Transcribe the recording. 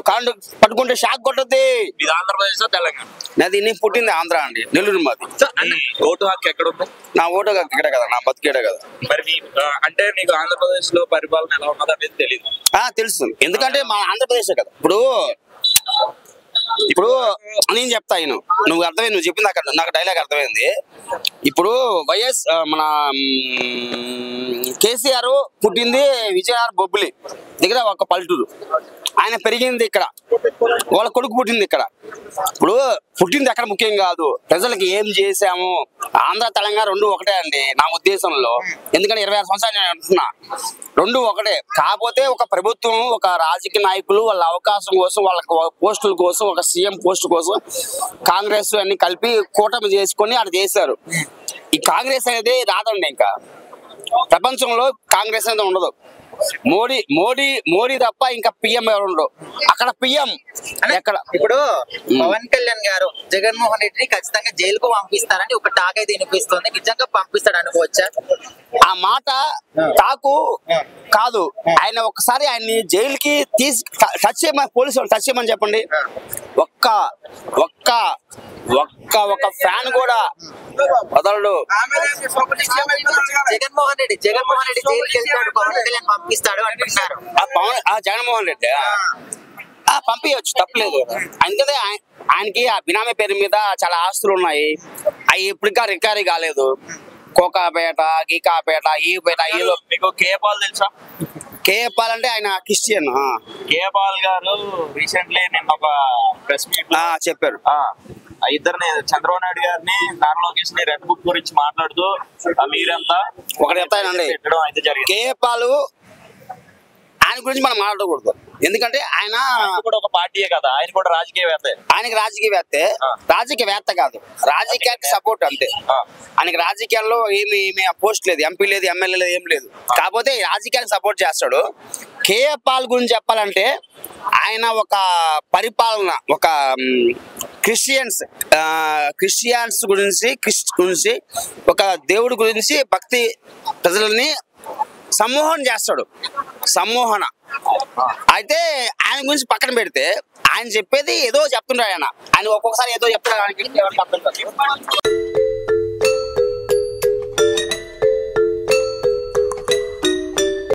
కాండు పట్టుకుంటే షాక్ కొట్టద్ది. ఇది ఆంధ్రప్రదేశ్ తెలంగాణ? నాది నేను పుట్టింది ఆంధ్ర అండి, నెల్లూరు మాది. ఓటు హక్కు ఎక్కడ ఉంది? నా ఓటు ఇక్కడ కదా, నా బతికేడే కదా. మరి అంటే నీకు ఆంధ్రప్రదేశ్ లో పరిపాలన ఎలా ఉన్నది అనేది తెలియదు? తెలుసు, ఎందుకంటే మా ఆంధ్రప్రదేశ్ కదా. ఇప్పుడు నేను చెప్తా, నువ్వు అర్థమైంది, నువ్వు చెప్పింది నాకు డైలాగ్ అర్థమైంది. ఇప్పుడు వైఎస్ మన కేసీఆర్ పుట్టింది విజయనగరం బొబ్బిలి దగ్గర ఒక పల్లెటూరు. ఆయన పెరిగింది ఇక్కడ, వాళ్ళ కొడుకు పుట్టింది ఇక్కడ. ఇప్పుడు పుట్టింది ఎక్కడ ముఖ్యం కాదు, ప్రజలకి ఏం చేశాము. ఆంధ్ర తెలంగాణ రెండు ఒకటే అండి నా ఉద్దేశంలో. ఎందుకంటే 26 సంవత్సరాలు నేను అంటున్నా, రెండు ఒకటే. కాకపోతే ఒక ప్రభుత్వం, ఒక రాజకీయ నాయకులు వాళ్ళ అవకాశం కోసం, వాళ్ళ పోస్టుల కోసం, ఒక సీఎం పోస్ట్ కోసం కాంగ్రెస్ అన్ని కలిపి కూటమి చేసుకొని అక్కడ చేశారు. ఈ కాంగ్రెస్ అనేది రాదండి, ఇంకా ప్రపంచంలో కాంగ్రెస్ అనేది ఉండదు. మోడీ తప్ప ఇంకా పిఎం ఎవరు ఉండవు. అక్కడ పిఎం ఎక్కడ? ఇప్పుడు పవన్ కళ్యాణ్ గారు జగన్మోహన్ రెడ్డిని ఖచ్చితంగా జైలుకు పంపిస్తారని ఒక టాక్ అయితే వినిపిస్తుంది. నిజంగా పంపిస్తాడు అనుకోవచ్చా? ఆ మాట టాకు కాదు. ఆయన ఒకసారి ఆయన్ని జైలుకి టచ్ చేయమని, పోలీసులు టచ్ చేయమని చెప్పండి. ఒక్క ఫ్యాన్ కూడా వదలడు. జగన్మోహన్ రెడ్డి జైలుకి వెళ్తాడు, పవన్ కళ్యాణ్ పంపిస్తాడు అంటున్నారు. జగన్మోహన్ రెడ్డి పంపించచ్చు, తప్పలేదు. అందుకనే ఆయనకి ఆ బినామీ పేరు మీద చాలా ఆస్తులు ఉన్నాయి. అవి ఇప్పటికా రికవరీ కాలేదు. కోకాపేట, గీకాపేట, ఈపేట. ఏదో మీకు కేపాల్ తెలుసా? కేపాల్ అంటే ఆయన క్రిస్టియన్. కేపాల్ గారు రీసెంట్లీ నిన్న ఒక ప్రెస్ మీట్ చెప్పారు. ఇద్దరిని, చంద్రబాబు నాయుడు గారిని, నారా లోకేష్ ని రెడ్ బుక్ గురించి మాట్లాడుతూ మీరంతా ఒకటి చెప్తానండి, కేపాల్ ఆయన గురించి మనం మాట్లాడకూడదు. ఎందుకంటే ఆయన కూడా ఒక పార్టీయే కదా, ఆయన కూడా రాజకీయవేత్త. ఆయనకి రాజకీయవేత్త కాదు, రాజకీయానికి సపోర్ట్ అంతే. ఆయనకి రాజకీయాల్లో ఏమి పోస్ట్ లేదు, ఎంపీ లేదు, ఎమ్మెల్యే లేదు, ఏం లేదు. కాకపోతే రాజకీయానికి సపోర్ట్ చేస్తాడు. కేపాల్ గురించి చెప్పాలంటే ఆయన ఒక పరిపాలన, ఒక క్రిస్టియన్స్ గురించి, ఒక దేవుడి గురించి భక్తి ప్రజలని సమ్మోహన చేస్తాడు. అయితే ఆయన గురించి పక్కన పెడితే ఆయన చెప్పేది ఏదో చెప్తుంటాడు. ఆయన ఒక్కొక్కసారి ఏదో చెప్తాడు.